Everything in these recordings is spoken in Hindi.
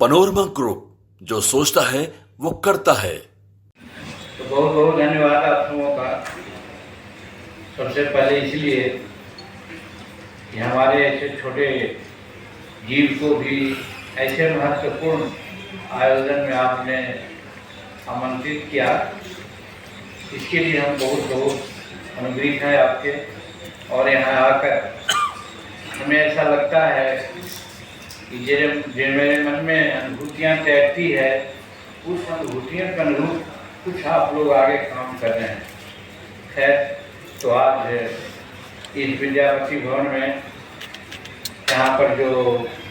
पनोरमा ग्रुप, जो सोचता है वो करता है। तो बहुत बहुत धन्यवाद आप सबों का। सबसे पहले इसलिए कि हमारे ऐसे छोटे जीव को भी ऐसे महत्वपूर्ण आयोजन में आपने आमंत्रित किया, इसके लिए हम बहुत बहुत अनुग्रहित हैं आपके। और यहाँ आकर हमें ऐसा लगता है कि जो मेरे मन में अनुभूतियाँ तैरती है, उस अनुभूतियों के अनुरूप कुछ आप लोग आगे काम कर रहे हैं। खैर, तो आज इस विद्यापति भवन में यहाँ पर जो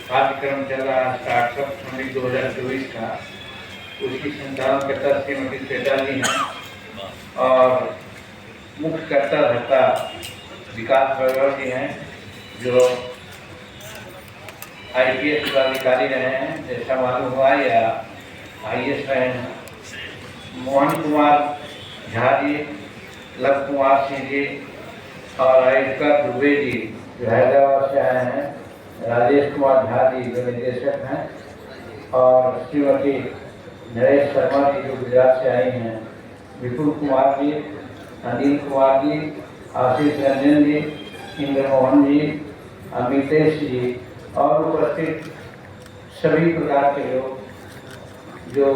कार्यक्रम चल रहा है स्टार्टअप समिट 2024 का, उसकी संचालनकर्ता श्रीमती श्वेता जी हैं और मुख्य कर्ता धर्ता विकास भगवत जी हैं, जो IPS पदाधिकारी रहे हैं, जैसा मालूम हुआ, या IAS रहे हैं। मोहन कुमार झा जी, लव कुमार सिंह जी और आयुष्का दुबे जी जो हैदराबाद से आए हैं, राजेश कुमार झा जी जो निदेशक हैं, और श्रीमती नरेश शर्मा जी जो गुजरात से आई हैं, विपुल कुमार जी, अनिल कुमार जी, आशीष रंजन जी, इंद्र मोहन जी, अमितेश जी और उपस्थित सभी प्रकार के लोग जो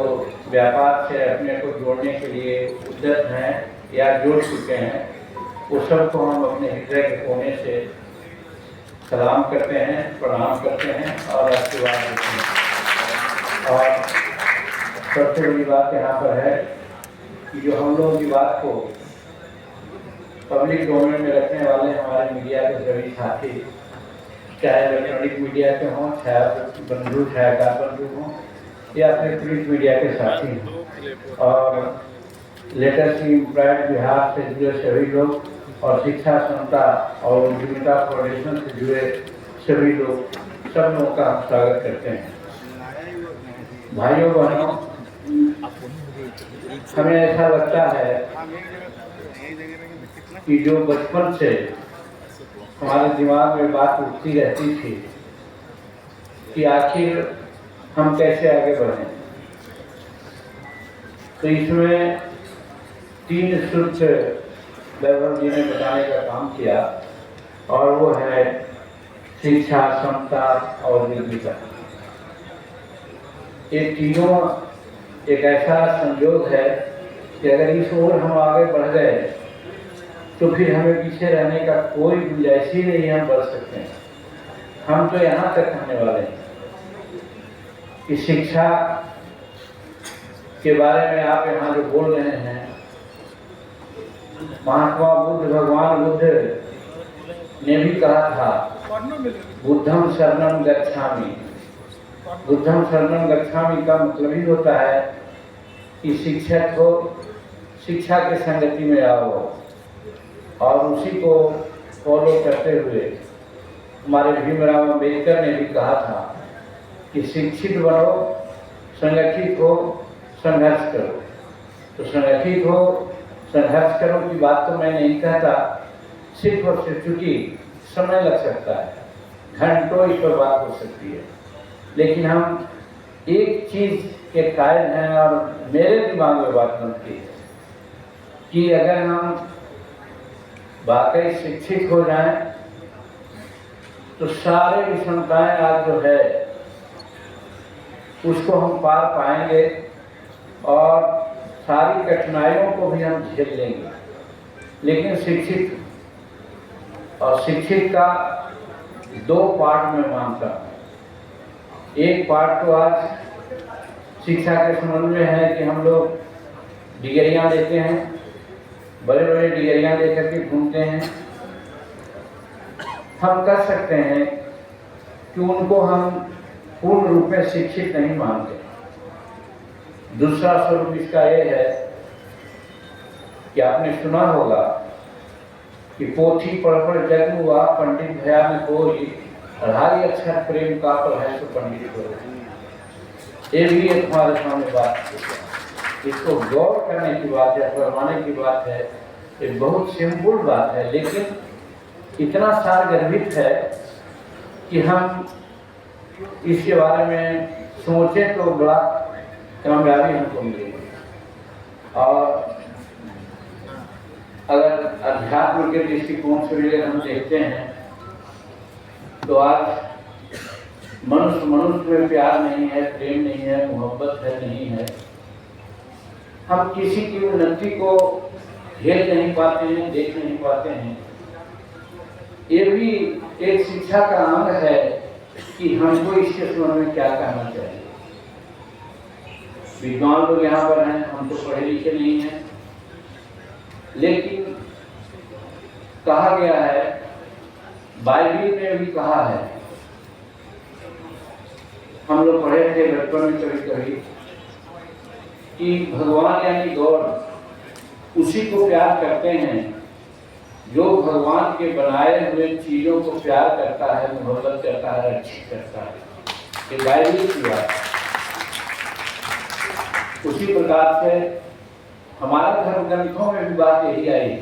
व्यापार से अपने को जोड़ने के लिए उद्यत हैं या जोड़ चुके हैं, उस सबको हम अपने हृदय के कोने से सलाम करते हैं, प्रणाम करते हैं और आशीर्वाद देते हैं। और सबसे बड़ी बात यहाँ पर है कि जो हम लोग की बात को पब्लिक डोमेन में रखने वाले हमारे मीडिया के सभी साथी, चाहे इलेक्ट्रॉनिक मीडिया के हों, चाहे बंधु छायाकार बंधु हों या फिर प्रिंट मीडिया के साथी हों, और लेटेस्ट इम्प्लॉयड बिहार से जुड़े सभी लोग और शिक्षा संस्था और उद्यमिता फाउंडेशन से जुड़े सभी लोग, सब लोगों का हम स्वागत करते हैं। भाइयों बहनों, हमें ऐसा लगता है कि जो बचपन से हमारे दिमाग में बात उठती रहती थी कि आखिर हम कैसे आगे बढ़ें, तो इसमें 3 सूत्र वैभव जी ने बताने का काम किया, और वो है शिक्षा, समता और निर्भीकता। ये तीनों एक ऐसा संयोग है कि अगर इस ओर हम आगे बढ़ गए तो फिर हमें पीछे रहने का कोई गुंजाइश ही नहीं, हम बढ़ सकते हैं। हम तो यहाँ तक आने वाले हैं कि शिक्षा के बारे में आप यहाँ जो बोल रहे हैं, महात्मा बुद्ध, भगवान बुद्ध ने भी कहा था, बुद्धम शरणम गच्छामि। बुद्धम शरणम गच्छामि का मतलब ही होता है कि शिक्षक को शिक्षा के संगति में आओ, और उसी को फॉलो करते हुए हमारे भीमराव अम्बेडकर ने भी कहा था कि शिक्षित बनो, संगठित हो, संघर्ष करो। तो संगठित हो, संघर्ष करो की बात तो मैं नहीं कहता, सिर्फ और सिर्फ चूंकि समय लग सकता है, घंटों इस पर बात हो सकती है, लेकिन हम एक चीज के कायल हैं और मेरे दिमाग में बात बनती है कि अगर हम वाकई शिक्षित हो जाएं तो सारे विषमताएं आज जो है उसको हम पार पाएंगे और सारी कठिनाइयों को भी हम झेल लेंगे। लेकिन शिक्षित का 2 पार्ट में मानता हूँ। एक पार्ट तो आज शिक्षा के संबंध में है कि हम लोग डिग्रियां लेते हैं, बड़े बड़े डिग्रियां लेकर के घूमते हैं। हम कर सकते हैं कि उनको हम पूर्ण रूप में शिक्षित नहीं मानते। दूसरा स्वरूप इसका यह है कि आपने सुना होगा कि पोथी पढ़ जग हुआ, पंडित भया में कोई, 2.5 अक्षर प्रेम का पर है तो पंडित को। ये भी एक हमारे सामने बात है, इसको गौर करने की बात है, फरमाने की बात है। ये बहुत सिंपल बात है, लेकिन इतना सारगर्भित है कि हम इसके बारे में सोचे तो बड़ा कामयाबी हमको मिलेगी। और अगर अध्यात्म के दृष्टिकोण से हम देखते हैं तो आज मनुष्य में प्यार नहीं है, प्रेम नहीं है, मोहब्बत है नहीं है। हम किसी की उन्नति को झेल नहीं पाते हैं, देख नहीं पाते हैं। ये भी एक शिक्षा का अंग है कि हमको इसके संबंध में क्या कहना चाहिए। विद्वान लोग यहाँ पर हैं, हम तो पढ़े लिखे नहीं हैं, लेकिन कहा गया है, बाइबिल में भी कहा है, हम लोग पढ़े थे बचपन में कभी कभी, कि भगवान यानी गॉड उसी को प्यार करते हैं जो भगवान के बनाए हुए चीजों को प्यार करता है, मोहब्बत करता है, रक्षित करता है। ये बाइबिल की बात है। उसी प्रकार से हमारे धर्म ग्रंथों में भी बात यही आई है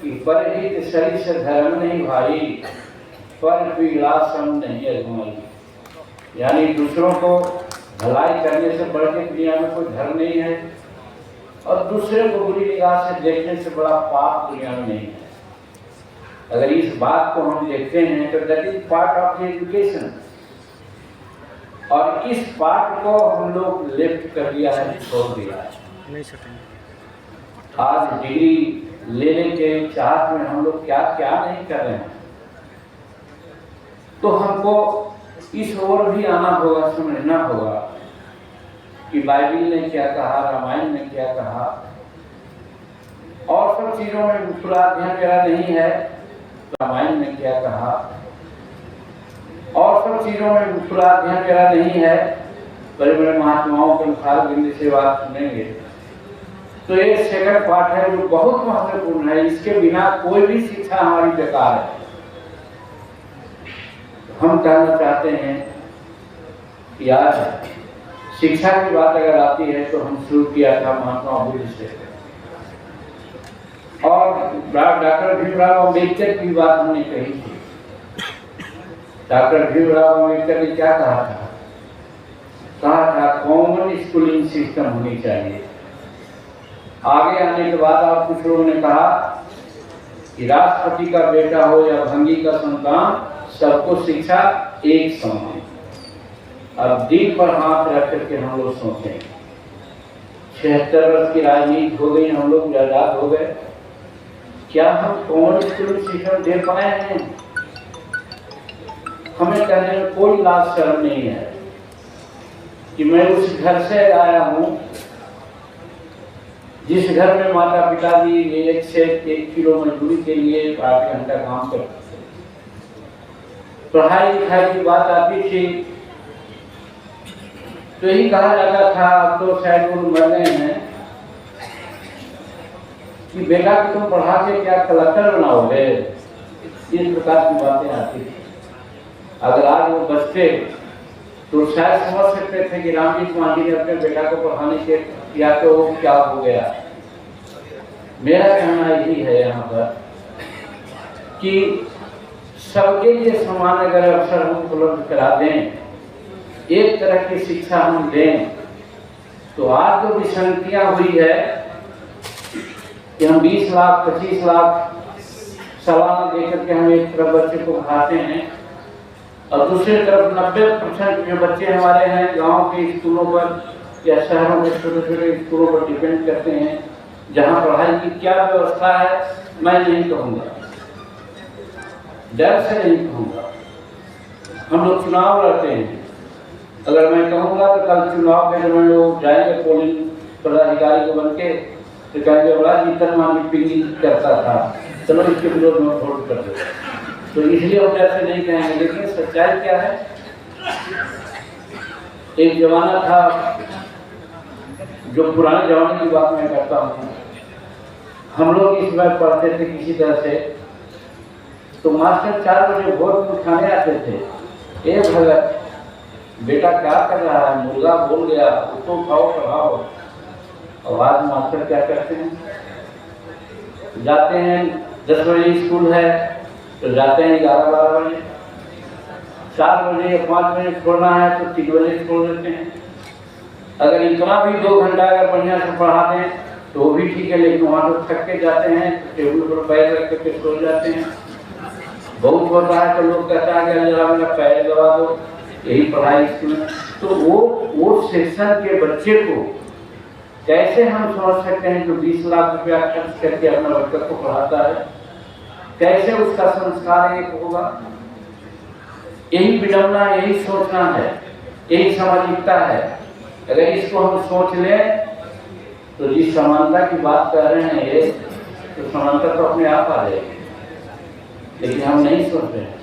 कि परहित शरीर से धर्म नहीं भाई, पर विलासम नहीं अजमाई। यानी दूसरों को भलाई करने से बढ़ के दुनिया में कोई धर्म नहीं है, और दूसरे को बुरी निगाह से देखने से बड़ा पाप दुनिया में नहीं है। अगर इस बात को हम देखते हैं तो that is part of the education, और इस पार्ट को हम लोग लेफ्ट कर दिया है, छोड़ दिया है। आज डिग्री लेने के चाहत में हम लोग क्या क्या नहीं कर रहे हैं। तो हमको इस ओर भी आना होगा, समझना होगा कि बाइबिल ने क्या कहा, रामायण ने क्या कहा। और सब चीजों में पूरा अध्ययन मेरा नहीं है, रामायण ने क्या कहा, और सब चीजों में पूरा अध्ययन मेरा नहीं है। बड़े बड़े महात्माओं के मुखार बिंद से बात सुनेंगे तो ये सेकंड पार्ट है जो बहुत महत्वपूर्ण है। इसके बिना कोई भी शिक्षा हमारी बेकार है। हम कहना चाहते हैं कि आज शिक्षा की बात अगर आती है तो हम शुरू किया था महात्मा बुद्ध से, और डॉक्टर भीमराव अम्बेडकर की बात हमने कही थी। डॉक्टर भीमराव अम्बेडकर ने क्या कहा था? कहा था कॉमन स्कूलिंग सिस्टम होनी चाहिए। आगे आने के बाद आप कुछ लोगों ने कहा कि राष्ट्रपति का बेटा हो या भंगी का संतान, सबको शिक्षा एक समान। अब दिल पर हाथ रख करके हम लोग सोचें, 76 वर्ष की राजनीति हो गई, हम लोग आजाद हो गए, क्या हम कॉमन स्कूलिंग सिस्टम दे पाए हैं? हमें कहने में कोई लाज शर्म नहीं है कि मैं उस घर से आया हूँ जिस घर में माता पिता भी 1 से 1 किलो मजदूरी के लिए 8 घंटा काम करते थे। पढ़ाई लिखाई की बात आती थी तो यही कहा जाता था, अब तो शायद वो मर गए हैं, कि बेटा को तुम पढ़ा के क्या कलेक्टर बनाओगे। इस प्रकार की बातें आती थी। अगर आज वो बचते तो शायद समझ सकते थे कि रामजीत मांझी ने अपने बेटा को पढ़ाने के किया तो वो क्या हो गया। मेरा कहना यही है यहाँ पर कि सबके लिए समान अगर अवसर हम उपलब्ध करा दें, एक तरह की शिक्षा हम दें, तो आज जो विसंगतियाँ हुई है कि हम 20 लाख 25 लाख सालाना देकर के हम एक तरफ बच्चे को पढ़ाते हैं, और दूसरी तरफ 90% जो बच्चे हमारे हैं गांव के स्कूलों पर या शहरों में छोटे छोटे स्कूलों पर डिपेंड करते हैं, जहां पढ़ाई की क्या व्यवस्था है मैं नहीं कहूँगा, डर से नहीं कहूँगा। हम लोग चुनाव लड़ते हैं, अगर मैं कहूँगा तो कल चुनाव में जब लोग जाएंगे पोलिंग पदाधिकारी को बन के तो कहेंगे बड़ा जीतन मान पिंगी करता था, चलो इसके विरोध में वोट कर दो। तो इसलिए हम ऐसे नहीं कहेंगे। लेकिन सच्चाई क्या है, एक जमाना था, जो पुराने जमाने की बात मैं करता हूँ, हम लोग इस बार पढ़ते थे किसी तरह से, तो मास्टर 4 बजे भोर में उठाने आते थे, ए भगत बेटा क्या कर रहा है, मुर्गा बोल गया, उसको उठाओ पढ़ाओ। और आज मास्टर क्या करते हैं, जाते हैं 10 बजे स्कूल है तो जाते हैं 11-12 बजे, 4 बजे या 5 बजे छोड़ना है तो 3 बजे छोड़ देते हैं। अगर इतना भी 2 घंटा अगर बढ़िया से पढ़ा दें तो वो भी ठीक है, लेकिन वहाँ तो थक के जाते हैं, टेबल पर पैर रख के सो जाते हैं। बहुत होता है तो लोग कहता है कि जरा मेरा पैर दबा दो, यही पढ़ाई स्कूल में। तो वो सेक्शन के बच्चे को कैसे हम समझ सकते हैं जो 20 लाख रुपया खर्च करके अपना बच्चा को पढ़ाता है, कैसे उसका संस्कार एक होगा? यही विडंबना, यही सोचना है, यही सामाजिकता है। अगर इसको हम सोच लें तो जिस समानता की बात कर रहे हैं ये, तो समानता तो अपने आप आ जाएगी, लेकिन हम नहीं सोच रहे हैं।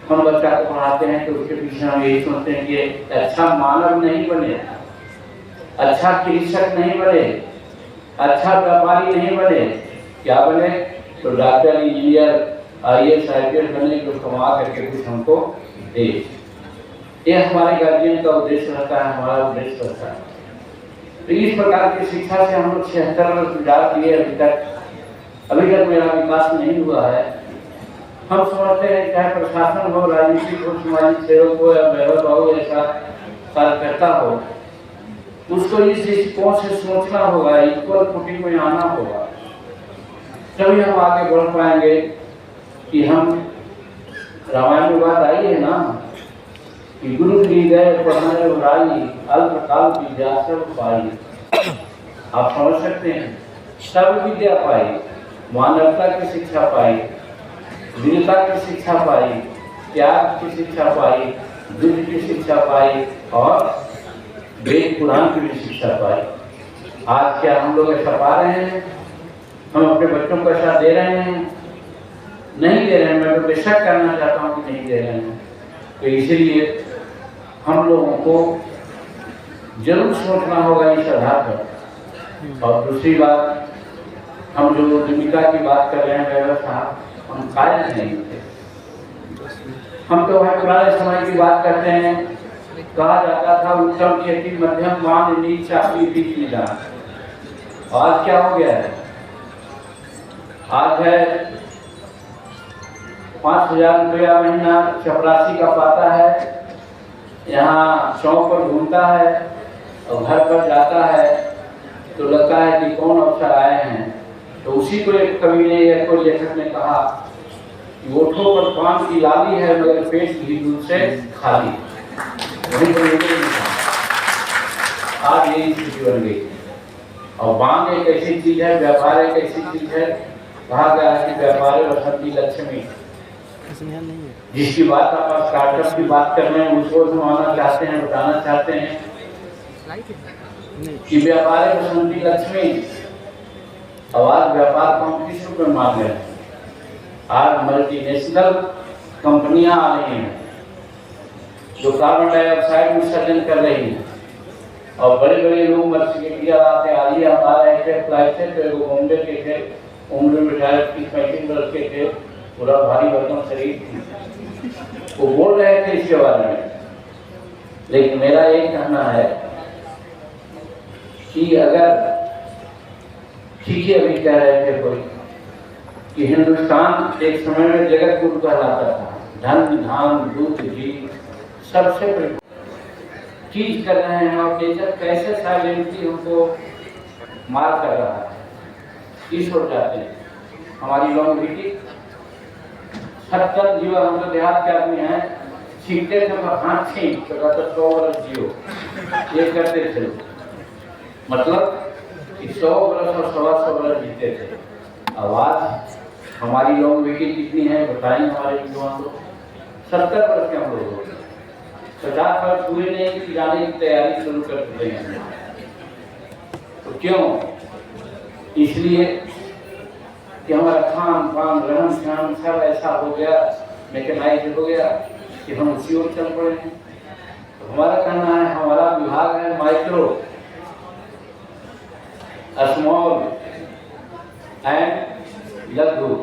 हम बच्चा को पढ़ाते हैं तो उसके पीछे हम यही सोचते हैं कि अच्छा मानव नहीं बने, अच्छा कृषक नहीं बने, अच्छा व्यापारी नहीं बने, क्या बने? तो डॉक्टर, इंजीनियर, IAS IPS बने जो कमा करके कुछ हमको दे। ये हमारे गार्जियन का उद्देश्य रहता है, हमारा उद्देश्य रहता है। तो इस प्रकार की शिक्षा से हम लोग 76 वर्ष गुजार दिए अभी तक मेरा विकास नहीं हुआ है। हम समझते हैं चाहे प्रशासन हो, राजनीतिक हो, सामाजिक सेवक हो या वैभव हो, ऐसा कार्यकर्ता हो, उसको इस दृष्टिकोण से सोचना होगा, इक्वल फुटिंग में आना होगा, तभी हम आगे बढ़ पाएंगे। कि हम रामायण में बात आई है ना कि गुरु दी गए पढ़ने बुराई, अल्पकाल विद्या सब पाई। आप समझ सकते हैं, सब विद्या पाई, मानवता की शिक्षा पाई, वीरता की शिक्षा पाई, त्याग की शिक्षा पाई, युद्ध की शिक्षा पाई और वेद पुराण की भी शिक्षा पाई। आज क्या हम लोग ऐसा पा रहे हैं? हम अपने बच्चों को ऐसा दे रहे हैं? नहीं दे रहे हैं। मैं तो बेशक करना चाहता हूँ कि नहीं दे रहे हैं। तो इसलिए हम लोगों को जरूर सोचना होगा इस आधार पर। और दूसरी बात, हम जो जीविका की बात कर रहे हैं व्यवस्था, हम कायम नहीं थे। हम तो वह पुराने समय की बात करते हैं, कहा जाता था उत्तम खेती मध्यम मान नीच चाकरी बीच निदान। आज क्या हो गया है? आज है 5,000 रुपया महीना चपरासी का पाता है, यहाँ चौक पर घूमता है और घर पर जाता है तो लगता है कि कौन अफसर आए हैं। तो उसी को एक कवि ने, एक को लेखक ने कहा कि ओठों पर पान की लाली है मगर पेट घी दूध से खाली। वही तो आज यही स्थिति बन गई। और बांग एक ऐसी चीज है, व्यापार एक ऐसी चीज है, कहा गया है कि व्यापार वसंती लक्ष्मी। जिसकी बात आप स्टार्टअप की बात कर रहे हैं उसको सुनाना चाहते हैं, बताना चाहते हैं कि व्यापार वसंती लक्ष्मी। अब आज व्यापार को हम किस रूप में मान रहे हैं? आज मल्टीनेशनल कंपनियां आ रही हैं जो कार्बन डाइऑक्साइड उत्सर्जन कर रही हैं और बड़े बड़े लोग मर्सिडीज आते आलिए हमारा ऐसे फ्लाइट थे तो वो बॉम्बे के थे, उम्र में शायद 30-35 वर्ष के थे, पूरा भारी भरकम शरीर थी। वो बोल रहे थे इसके बारे में। लेकिन मेरा ये कहना है कि अगर ठीक है, अभी कह रहे थे कोई कि हिंदुस्तान एक समय में जगत गुरु कहलाता था, धन धान दूध घी सबसे बड़ी चीज कर रहे हैं और नेचर कैसे साइलेंटली हमको मार कर रहा है, इस हो जाते हैं। हमारी लॉन्गेविटी 70 जीव, हम तो देहात के आदमी हैं, छींकते थे तो हाथ छींक तो कहते 100 वर्ष जियो, ये करते थे। मतलब 100 वर्ष और 125 वर्ष जीते थे। अब आज हमारी लॉन्गेविटी कितनी है बताएं हमारे युवाओं को? 70 वर्ष के हम लोग 50 वर्ष पूरे नहीं कि जाने की तैयारी शुरू कर चुके हैं। तो क्यों? इसलिए कि हमारा खान पान रहन सहन सब ऐसा हो गया, मैकेनाइज हो गया कि हम उसी ओर चल पड़े हैं। तो हमारा कहना है, हमारा विभाग है माइक्रो, स्मॉल एंड लघु,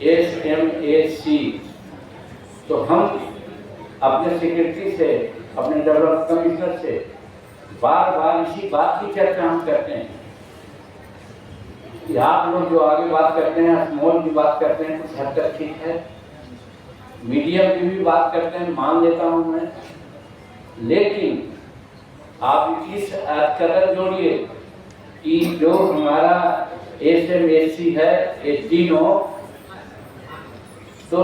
SMAC। तो हम अपने सेक्रेटरी से, अपने डेवलपमेंट कमिश्नर से बार बार इसी बात की चर्चा हम करते हैं कि आप लोग जो आगे बात करते हैं, स्मॉल की बात करते हैं, कुछ हद तक ठीक है, मीडियम की भी बात करते हैं, मान लेता हूं मैं, लेकिन आप इस कदर जोड़िए कि जो हमारा SMSC है ये तीनों, तो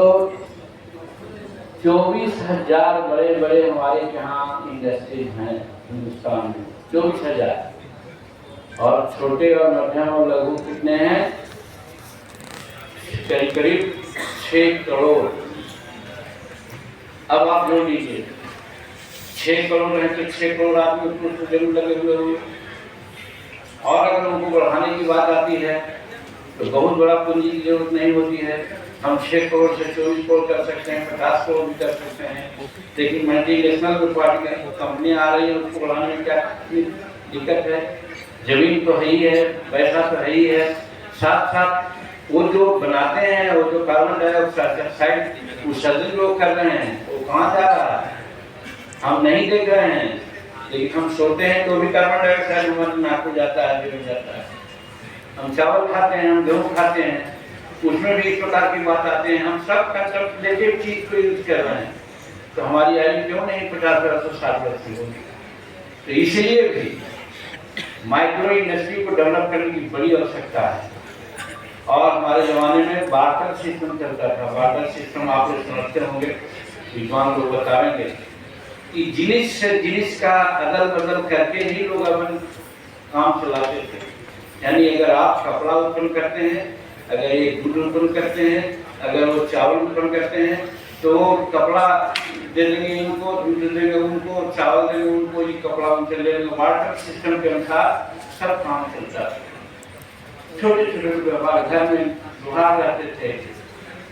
24,000 बड़े बड़े हमारे यहाँ इंडस्ट्रीज हैं हिंदुस्तान में, 24,000। और छोटे और मध्यम और लघु कितने हैं? करीब करीब 6 करोड़। अब आप जोड़ लीजिए, 6 करोड़ है तो 6 करोड़ आदमी उसको जरूर लगे हुए होंगे। और अगर उनको बढ़ाने की बात आती है तो बहुत बड़ा पूंजी की जरूरत नहीं होती है। हम 6 करोड़ से 24 करोड़ कर सकते हैं, 50 करोड़ भी कर सकते हैं। लेकिन मल्टीनेशनल जो पार्टी कंपनियां आ रही है उसको बढ़ाने में क्या दिक्कत है? जमीन तो है ही है, पैसा तो है ही है, साथ साथ वो जो बनाते हैं, वो जो कार्बन डाइऑक्साइड उत्सर्जन लोग कर रहे हैं वो कहाँ जा रहा है हम नहीं देख रहे हैं। लेकिन हम सोते हैं तो भी कार्बन डाइऑक्साइड हमारे नाक को जाता है, जीवन जाता है। हम चावल खाते हैं, हम गेहूँ खाते हैं, उसमें भी इस प्रकार की बात आते हैं। हम सब कंसर्वेटिव चीज को यूज कर रहे हैं, तो हमारी आयु क्यों नहीं 50 वर्ष से 60 वर्ष की होगी? तो इसलिए भी माइक्रो इंडस्ट्री को डेवलप करने की बड़ी आवश्यकता है। और हमारे जमाने में बार्टर सिस्टम चलता था। बार्टर सिस्टम आप लोग समझते होंगे, विद्वान लोग बताएंगे कि जिनिस से जिनिस का अदल बदल करके ही लोग अपन काम चलाते थे। यानी अगर आप कपड़ा उत्पन्न करते हैं, अगर ये दूध उत्पन्न करते हैं, अगर वो चावल उत्पन्न करते हैं, तो कपड़ा दे देंगे इनको, दूध दे देंगे उनको, चावल देंगे उनको, ये कपड़ा उनसे ले लेंगे। बार्टर सिस्टम के अनुसार सब काम चलता है। छोटे छोटे व्यापार, घर में लोहार रहते थे,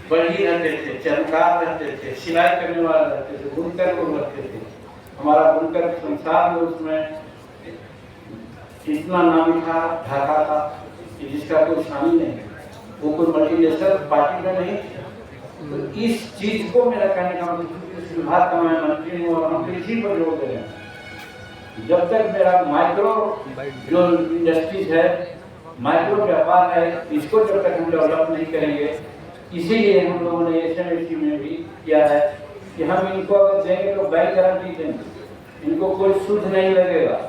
बढ़ी रहते थे, चरमकार रहते थे, सिलाई करने वाले रहते थे, बुनकर लोग रहते थे। हमारा बुनकर संसार में उसमें इतना नामी था, ढाका था कि जिसका कोई शानी नहीं, वो कोई मल्टीनेशनल पार्टी में नहीं। तो इस चीज को मेरा कहने का मतलब, इस विभाग का मैं मंत्री हूँ और हम इसी पर जोर दे रहे हैं। जब तक मेरा माइक्रो जो इंडस्ट्रीज है, माइक्रो व्यापार है, इसको जब तक हम डेवलप नहीं करेंगे, इसीलिए हम लोगों ने SMSC में भी किया है कि हम इनको अगर देंगे तो बैंक गारंटी देंगे, इनको कोई सूद नहीं लगेगा,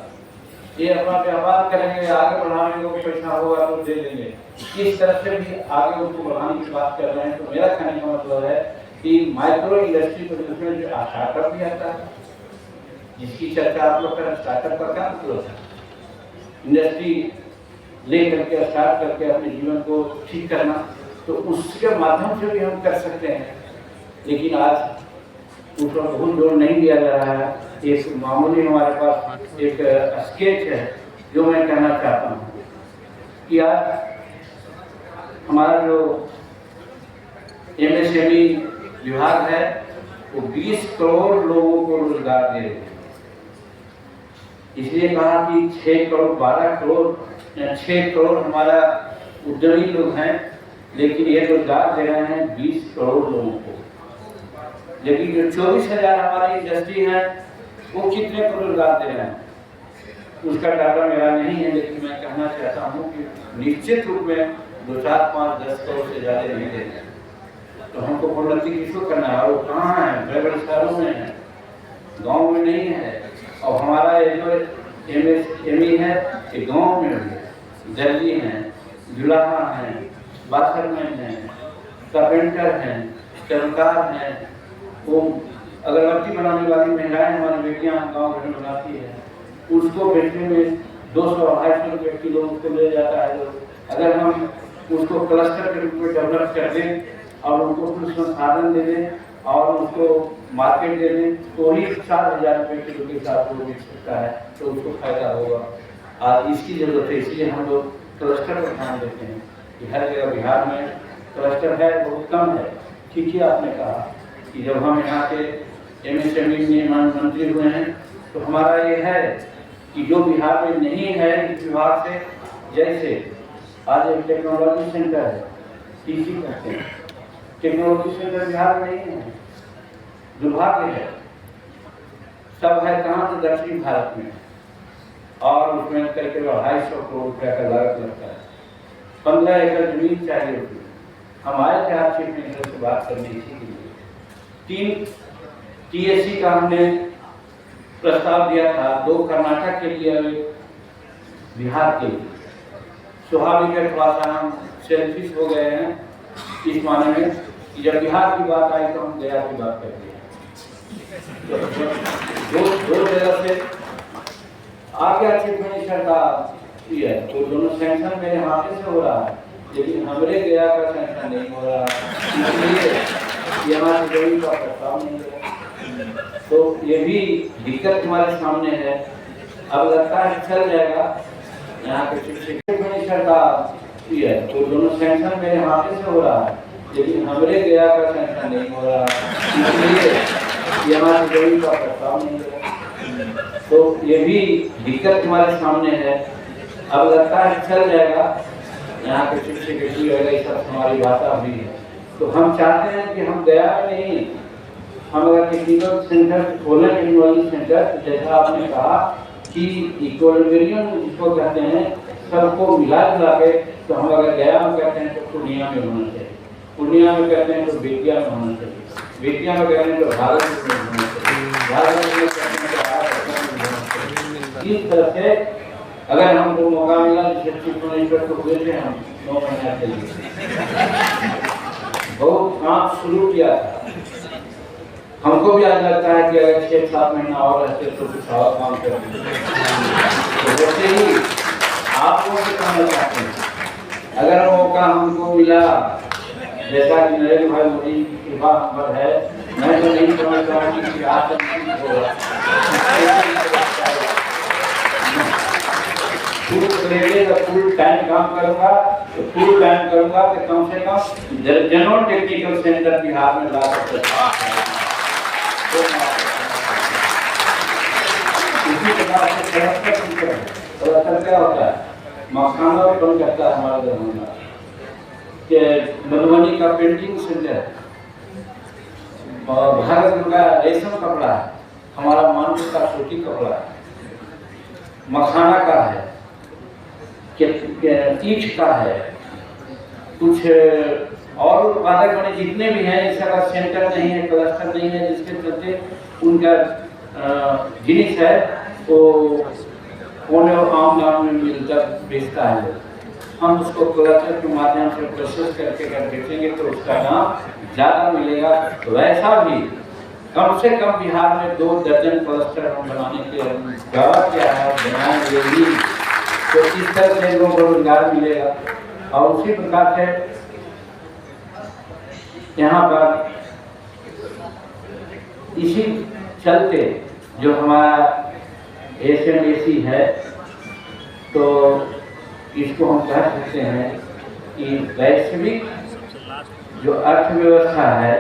ये अपना व्यापार करेंगे, आगे बढ़ाने को पैसा होगा तो दे देंगे। इस तरह से भी आगे उनको बढ़ाने की बात कर रहे हैं। तो मेरा कहने का मतलब है कि माइक्रो इंडस्ट्री को जिसमें जो स्टार्टअप भी आता है, जिसकी चर्चा आप लोग करें, स्टार्टअप का क्या मतलब है? इंडस्ट्री ले करके स्टार्ट करके अपने जीवन को ठीक करना, तो उसके माध्यम से भी हम कर सकते हैं। लेकिन आज उस पर बहुत जोर नहीं दिया जा रहा है। एक मामूली हमारे पास एक स्केच है जो मैं कहना चाहता हूँ कि आज हमारा जो MSME विभाग है वो 20 करोड़ लोगों को रोजगार दे रहे हैं। इसलिए कहा कि 6 करोड़ 12 करोड़ या 6 करोड़ हमारा उद्यमी लोग हैं, लेकिन ये रोजगार दे रहे हैं 20 करोड़ लोगों को। लेकिन जो 24,000 हमारी इंडस्ट्री है वो कितने को रोजगार दे रहे हैं उसका डाटा मेरा नहीं है। लेकिन मैं कहना चाहता हूँ कि निश्चित रूप में 2, 4, 5, 10 करोड़ से ज्यादा नहीं दे रहे। तो हमको प्रोन्नति किसको करना है? वो कहाँ है? बड़े बड़े शहरों में है, गाँव में नहीं है। और हमारा ये जो MSME है ये गाँव में है, दर्जी हैं, जुलाहा हैं, बासरमैन हैं, कारपेंटर हैं, चरमकार हैं, वो अगरबत्ती बनाने वाली महिलाएं हमारी बेटियां गाँव में बनाती है, उसको बेचने में 200-250 रुपये किलो उसको ले जाता है। अगर हम उसको क्लस्टर के रूप में डेवलप कर दें और उनको कुछ संसाधन दे दें और उसको मार्केट दे दें तो ही 4,000 रुपये किलो के साथ वो बेच सकता है, तो उसको फायदा होगा। आज इसकी जरूरत है, इसलिए हम लोग क्लस्टर पर ध्यान देते हैं कि हर जगह बिहार में क्लस्टर है, बहुत कम है। ठीक ही आपने कहा कि जब हम यहाँ के MSME में मंत्री हुए हैं तो हमारा ये है कि जो बिहार में नहीं है इस विभाग से, जैसे आज एक टेक्नोलॉजी सेंटर है, TC कहते हैं, टेक्नोलॉजी सेंटर बिहार में नहीं है, दुर्भाग्य है। सब है कहाँ? तो दक्षिण भारत में, और उसमें करीब 250 करोड़ रुपया का लागत लगता है। 15 एकड़ जमीन चाहिए होती है। हम आए थे आज चीफ मिनिस्टर से बात करने इसी के लिए 3 TSC का हमने प्रस्ताव दिया था, 2 कर्नाटक के लिए और 1 बिहार के लिए। स्वाभाविक है थोड़ा सा हम सेल्फिश हो गए हैं इस माने में कि जब बिहार की बात आई तो हम गया की बात कर दिया। दो जगह से आ गया चीफ मिनिस्टर का ये है, तो दोनों सेंक्शन मेरे हाथ से हो रहा है, लेकिन हमारे गया का सेंक्शन नहीं हो रहा, इसलिए ये हमारी जमीन का प्रस्ताव नहीं है। तो ये भी दिक्कत हमारे सामने है। अब लगता है चल जाएगा यहाँ के चीफ मिनिस्टर का ये है, तो दोनों सेंक्शन मेरे हाथ से हो रहा है, लेकिन हमारे गया का सेंक्शन नहीं हो रहा, इसलिए ये हमारी जमीन का प्रस्ताव नहीं है। तो ये भी दिक्कत हमारे सामने है। अब लगता है चल जाएगा यहाँ के चीफ सेक्रेटरी वगैरह सब हमारी बात भी है। तो हम चाहते हैं कि हम गया नहीं, हम अगर टेक्निकल सेंटर खोलें, टेक्नोलॉजी सेंटर, जैसा आपने कहा कि इक्विलिब्रियम जिसको कहते हैं सबको मिला जुला के, तो हम अगर गया में कहते हैं तो पूर्णिया में होना चाहिए, पूर्णिया में कहते हैं तो बेतिया में होना चाहिए, बेतिया में कहते हैं तो भागलपुर में होना चाहिए, भागलपुर में कहते हैं तो इस तरह से अगर हमको मौका मिला, जैसे चीफ मिनिस्टर को हुए थे हम 9 महीना के लिए बहुत काम शुरू किया था। हमको भी आज लगता है कि अगर 6-7 महीना और रहते तो कुछ और काम करते। तो वैसे ही आप लोग भी कहना चाहते हैं, अगर मौका हमको मिला, जैसा कि नरेंद्र भाई मोदी की कृपा हम पर है, मैं तो नहीं समझता कि आज तक होगा फुल टाइम काम करूंगा, तो फुल टाइम करूंगा कि कम से कम जनरल टेक्निकल सेंटर बिहार में ला सकते हैं। इसी प्रकार से असर क्या होता है, मखाना उत्पन्न करता है हमारा दरभंगा के मधुबनी का पेंटिंग सेंटर, भागलपुर का रेशम कपड़ा है, हमारा मानव का सूती कपड़ा है, मखाना का है, ईंट का है, कुछ और उत्पादक बने जितने भी हैं, इसका सेंटर नहीं है, क्लस्टर नहीं है, जिसके चलते उनका जिनिस है वो कोने और आम दाम में मिलकर बेचता है। हम उसको क्लस्टर के माध्यम से प्रोसेस करके अगर बेचेंगे तो उसका दाम ज़्यादा मिलेगा। वैसा भी कम से कम बिहार में 2 दर्जन क्लस्टर हम बनाने के दावा किया है, बनाएंगे भी, तो इस तरह से लोगों को रोजगार मिलेगा। और उसी प्रकार से यहाँ पर इसी चलते जो हमारा SMAC है, तो इसको हम कह सकते हैं कि वैश्विक जो अर्थव्यवस्था है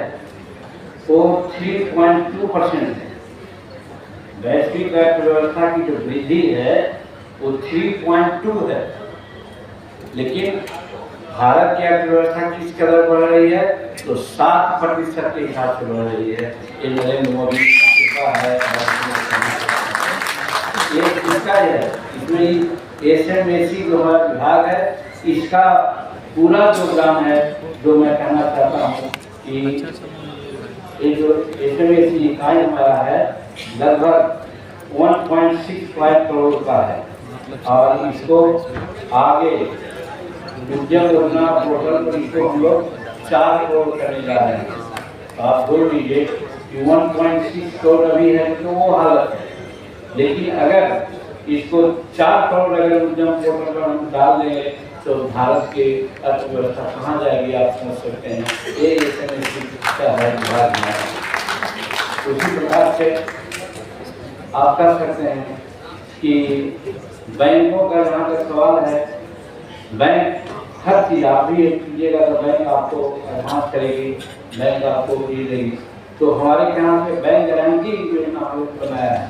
वो 3.2% है। वैश्विक अर्थव्यवस्था की जो वृद्धि है वो 3.2 है, लेकिन भारत की अर्थव्यवस्था किस कदर बढ़ रही है, तो 7% के हिसाब से बढ़ रही है। ये नरेंद्र मोदी का है, ये इसका है, इसमें SMAC जो हमारा विभाग है, इसका पूरा योगदान है। जो मैं कहना चाहता हूँ कि ये जो SMAC इकाई हमारा है लगभग 1.65 करोड़ का है, और इसको आगे उद्यम योजना पोर्टल पर इसको हम लोग 4 करोड़ करने जा रहे हैं। आप बोल लीजिए कि 1.6 करोड़ अभी है तो वो हालत है, लेकिन अगर इसको 4 करोड़ अगर उद्यम पोर्टल पर हम डाल देंगे तो भारत की अर्थव्यवस्था कहाँ जाएगी आप समझ सकते हैं। ये है विभाग में। उसी प्रकार से आप कह सकते हैं कि बैंकों का जहाँ तक सवाल है, बैंक हर चीज़ आप भी कीजिएगा तो बैंक आपको एडवांस करेगी, बैंक आपको भी देगी। तो हमारे यहाँ से बैंक गारंटी योजना हम लोग बनाया है,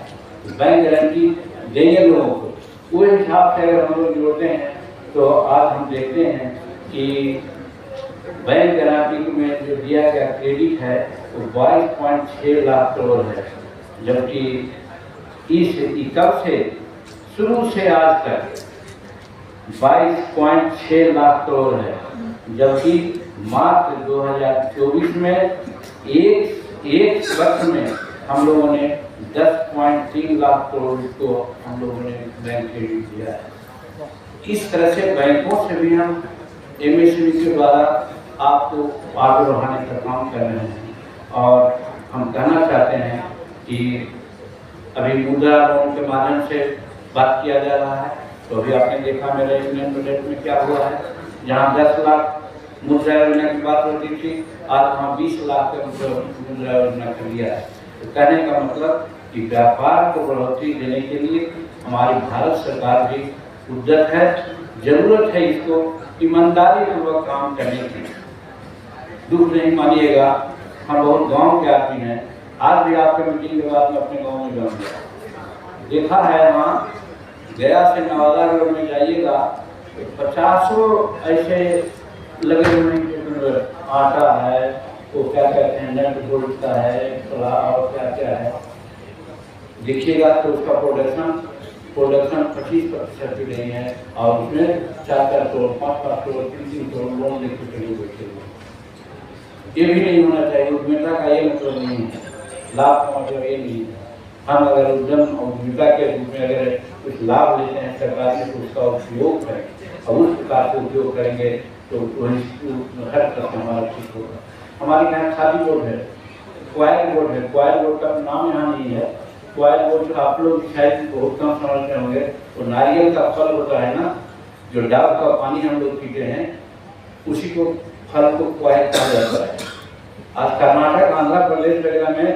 बैंक गारंटी देंगे लोगों को। उस हिसाब से अगर हम लोग जोड़ते हैं तो आज हम देखते हैं कि बैंक गारंटी में जो दिया गया क्रेडिट है वो 22.6 लाख करोड़ है, जबकि इस कब से शुरू से आज तक 22.6 लाख करोड़ है, जबकि मात्र 2024 में एक वक्त में हम लोगों ने 10.3 लाख करोड़ को हम लोगों ने बैंक क्रेडिट दिया है। इस तरह से बैंकों से भी हम एमएसएमई के द्वारा आपको आगे बढ़ाने का काम कर रहे हैं। और हम कहना चाहते हैं कि अभी मुद्रा लोन के माध्यम से बात किया जा रहा है, तो अभी आपने देखा मेरे यूनियन बजट में क्या हुआ है, जहाँ 10 लाख मुद्रा योजना की बात होती थी, आज वहाँ 20 लाख का मुद्रा योजना कर दिया है। तो कहने का मतलब कि व्यापार को बढ़ोतरी देने के लिए हमारी भारत सरकार भी उद्यत है। जरूरत है इसको ईमानदारी पूर्वक काम करने की। दुख नहीं मानिएगा, हम बहुत गांव के आदमी हैं। आज भी आपके मीटिंग के बाद में अपने गांव में जाऊंगा, देखा है वहाँ गया से नवादा रोड में जाइएगा तो 50 ऐसे लगे हुए हैं, आटा है, वो क्या कहते हैं नट बोल्ट का है, और क्या क्या है, देखिएगा तो उसका प्रोडक्शन 25% ही नहीं है। और उसमें 4 करोड़ 5 करोड़ 3 करोड़ लोन लेकर चले बैठे हुए। ये भी नहीं होना चाहिए। उद्यमिता का ये मतलब नहीं है, लाभ का मतलब ये नहीं है। हम अगर उद्यम और उद्यमिता के रूप में अगर कुछ लाभ लेते हैं सरकार से, तो उसका उपयोग करें और उस प्रकार से उपयोग करेंगे तो हर तरह से हमारा ठीक होगा। हमारे यहाँ खादी बोर्ड है, क्वाइल बोर्ड है। क्वाइल बोर्ड का नाम यहाँ नहीं है। क्वाइल बोर्ड आप लोग शायद बहुत कम समझते होंगे, वो नारियल का फल होता है ना, जो डाब का पानी हम लोग पीते हैं, उसी को फल को क्वाइल कहा जाता है। आज कर्नाटक आंध्र प्रदेश वगैरह में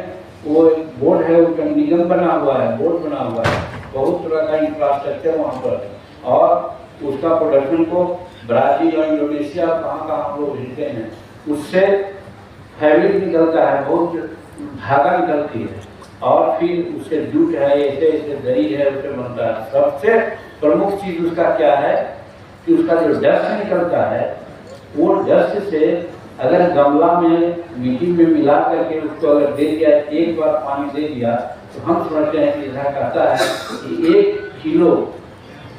वो बोर्ड है, उसका निगम बना हुआ है, बोर्ड बना हुआ है, बहुत तरह का इंफ्रास्ट्रक्चर वहाँ पर है। और उसका प्रोडक्शन को ब्राजील और इंडोनेशिया कहाँ हम लोग भेजते हैं, उससे फैब्रिक निकलता है, बहुत धागा निकलती है, और फिर उससे जूट है, ऐसे दरी है, उससे बनता है। सबसे प्रमुख चीज उसका क्या है कि उसका जो डस्ट निकलता है, वो डस्ट से अगर गमला में मिट्टी में मिला करके उसको अगर दे दिया, एक बार पानी दे दिया, तो हम समझते हैं कि यह कहता है कि 1 किलो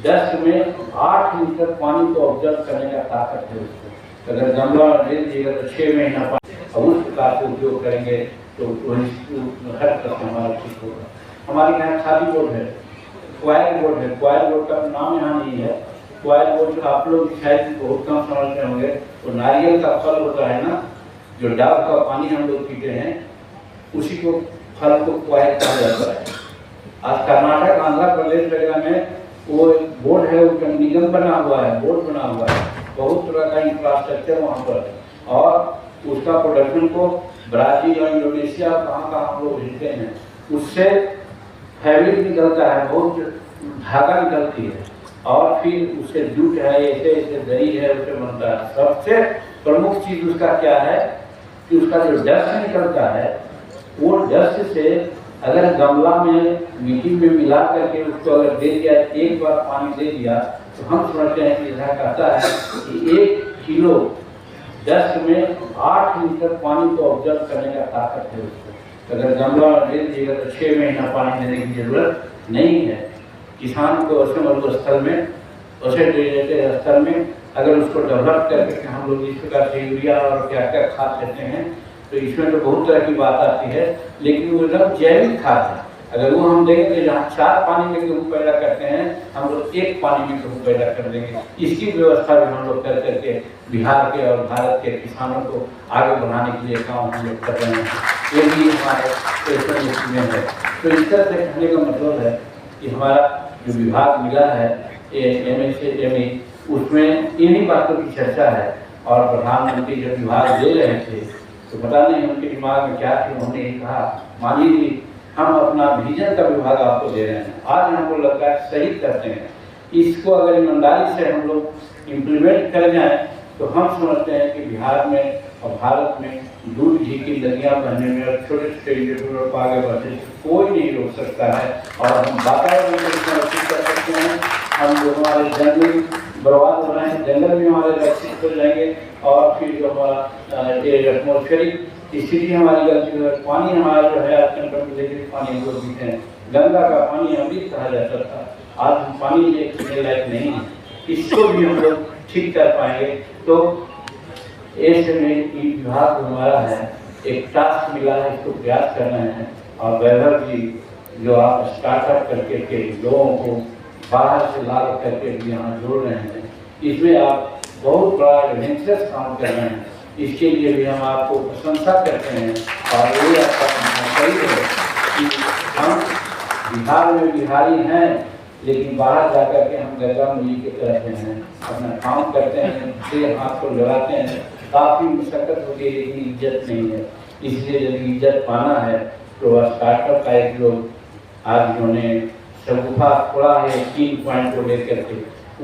डस्ट में 8 लीटर पानी को ऑब्जर्व करने का ताकत है उसको। अगर गमला में दे दीजिएगा तो 6 महीना पानी, और उस प्रकार से उपयोग करेंगे तो हर तरह से हमारा ठीक होगा। हमारे यहाँ खादी बोर्ड है, क्वाइल बोर्ड है। क्वाइल बोर्ड का नाम यहाँ नहीं है। क्वाइल बोर्ड आप लोग शायद बहुत कम समझते होंगे, वो नारियल का फल होता है ना, जो डाब का पानी हम लोग पीते हैं, उसी को फल को क्वाइल कहा जाता है। आज कर्नाटक आंध्र प्रदेश वगैरह में वो बोर्ड है, उसका निगम बना हुआ है, बोर्ड बना हुआ है, बहुत तरह का इंफ्रास्ट्रक्चर वहाँ पर है। और उसका प्रोडक्शन को ब्राजील और इंडोनेशिया कहाँ हम लोग भेजते हैं, उससे फैब्रिक निकलता है, बहुत धागा निकलती है, और फिर उससे जूट है, ऐसे दरी है, उससे बनता है। सबसे प्रमुख चीज उसका क्या है कि उसका जो डस्ट निकलता है, वो डस्ट से अगर गमला में मिट्टी में मिला करके उसको अगर दे दिया, एक बार पानी दे दिया, तो हम समझते हैं कि यह कहता है कि 1 किलो डस्ट में 8 लीटर पानी को ऑब्जर्व करने का ताकत है उसको। अगर गमला में दे दीजिएगा तो 6 महीना पानी देने की जरूरत नहीं है। किसान को ऐसे मरुस्थल स्थल में, ऐसे स्तर में अगर उसको डेवलप करके हम लोग इस प्रकार से यूरिया और क्या क्या खाद देते हैं, तो इसमें तो बहुत तरह की बात आती है, लेकिन वो एकदम जैविक खाद है। अगर वो हम देंगे तो जहाँ 4 पानी में गेहूँ पैदा करते हैं, हम लोग 1 पानी में गेहूँ पैदा कर देंगे। इसकी व्यवस्था भी हम लोग कर करके बिहार के और भारत के किसानों को आगे बढ़ाने के लिए काम हम लोग कर रहे हैं। ये भी हमारे में है। तो इस तरह से कहने का मतलब है कि हमारा जो विभाग मिला है MSME, उसमें इन्हीं बातों की चर्चा है। और प्रधानमंत्री जब विभाग दे रहे थे तो पता नहीं उनके दिमाग में क्या थी, उन्होंने ही कहा मान लीजिए हम अपना विजन का विभाग आपको दे रहे हैं, आज हमको लगता है सही करते हैं, इसको अगर ईमानदारी से हम लोग इम्प्लीमेंट कर जाएं तो हम समझते हैं कि बिहार में और भारत में दूध घी की नदियाँ बहने में और छोटे छोटे यूट्यूबर को आगे बढ़ने से कोई नहीं रोक सकता है। और हम वातावरण को संरक्षित कर सकते हैं। हम जो हमारे जंगल बर्बाद हो रहे हैं, जंगल भी हमारे रक्षित हो जाएंगे, और फिर जो हमारा एटमॉस्फेरिक स्थिति हमारी गलती है, पानी हमारा जो है पानी हम लोग पीते हैं, गंगा का पानी अमृत कहा जाता था, आज हम पानी पीने लायक नहीं है। इसको भी हम लोग ठीक कर पाएंगे। तो ऐसे में विभाग हमारा है, एक टास्क मिला है, इसको प्रयास कर रहे हैं। और वैभव जी जो आप स्टार्टअप करके के लोगों को बाहर से ला करके भी यहाँ जोड़ रहे हैं, इसमें आप बहुत बड़ा एडवेंचरस काम कर रहे हैं। इसके लिए भी हम आपको प्रशंसा करते हैं। और ये आपका सही है कि हम बिहार में बिहारी हैं, लेकिन बाहर जाकर के हम गंगा मुनि की तरफ हैं, अपना काम करते हैं, दूसरे हाथ को लगाते हैं, काफ़ी मुशक्कत होती है, लेकिन इज्जत नहीं है। इसलिए यदि इज्जत पाना है तो स्टार्टअप का एक लोग आज उन्होंने शगुफा खोला है 3 पॉइंट को लेकर के,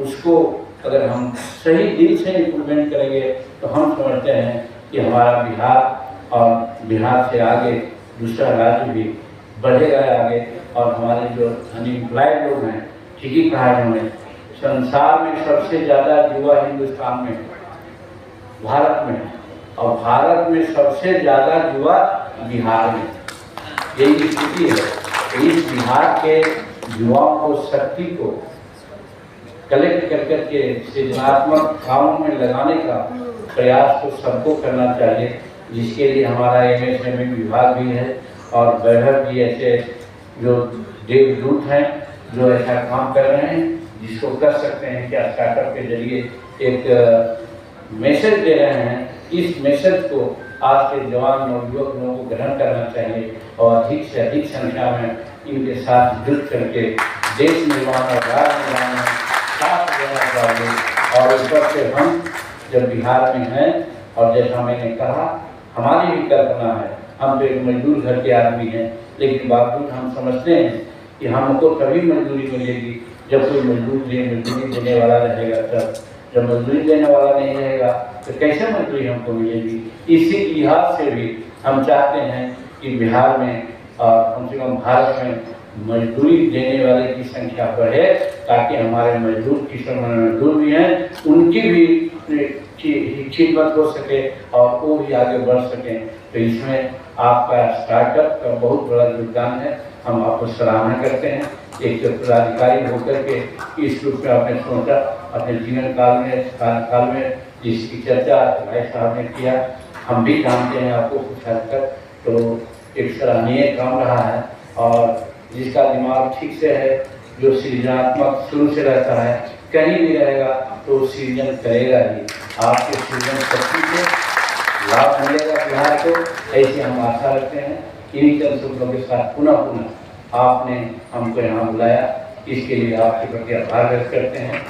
उसको अगर हम सही दिल से इम्प्लीमेंट करेंगे तो हम समझते हैं कि हमारा बिहार और बिहार से आगे दूसरा राज्य भी बढ़ेगा आगे। और हमारे जो अनएम्प्लॉयड लोग हैं, ठीक ही कहा है उन्होंने, संसार में सबसे ज़्यादा युवा हिंदुस्तान में, भारत में, और भारत में सबसे ज़्यादा युवा बिहार में। यही स्थिति है। इस बिहार के युवाओं को, शक्ति को कलेक्ट कर करके सृजनात्मक कामों में लगाने का प्रयास तो सबको करना चाहिए, जिसके लिए हमारा MSME विभाग भी है। और वैभव जी ऐसे जो देवदूत हैं जो ऐसा काम कर रहे हैं, जिसको कर सकते हैं क्या स्टार्टअप के जरिए एक मैसेज दे रहे हैं। इस मैसेज को आज के जवान और युवक लोगों को ग्रहण करना चाहिए और अधिक से अधिक संख्या में इनके साथ जुड़ करके देश निर्माण और राज्य निर्माण में साथ देना चाहिए। और ऊपर से हम जब बिहार में हैं, और जैसा मैंने कहा, हमारी भी कल्पना है, हम तो एक मजदूर घर के आदमी हैं, लेकिन बावजूद हम समझते हैं कि हमको तभी मजदूरी मिलेगी जब कोई मजदूरी देने वाला रहेगा। तब जब मजदूरी देने वाला नहीं रहेगा तो कैसे मजदूरी हमको मिलेगी। इसी लिहाज से भी हम चाहते हैं कि बिहार में कम से कम भारत में मजदूरी देने वाले की संख्या बढ़े, ताकि हमारे मजदूर, किसान मजदूर भी हैं, उनकी भी खिदमत हो सके और वो भी आगे बढ़ सकें। तो इसमें आपका स्टार्टअप का बहुत बड़ा योगदान है, हम आपको सराहना करते हैं। एक पदाधिकारी होकर के इस रूप में आपने सोचा, अपने जीवन काल में जिसकी चर्चा भाई साहब ने किया, हम भी जानते हैं आपको कुछ हद तक, तो एक सराहनीय काम रहा है। और जिसका दिमाग ठीक से है, जो सृजनात्मक शुरू से रहता है, कहीं भी रहेगा तो सृजन करेगा ही। आपके सृजन शक्ति से लाभ मिलेगा बिहार को, ऐसे हम आशा रखते हैं। इन्हीं चंद शब्दों के साथ पुनः आपने हमको यहाँ बुलाया, इसके लिए आपके प्रति आभार व्यक्त करते हैं।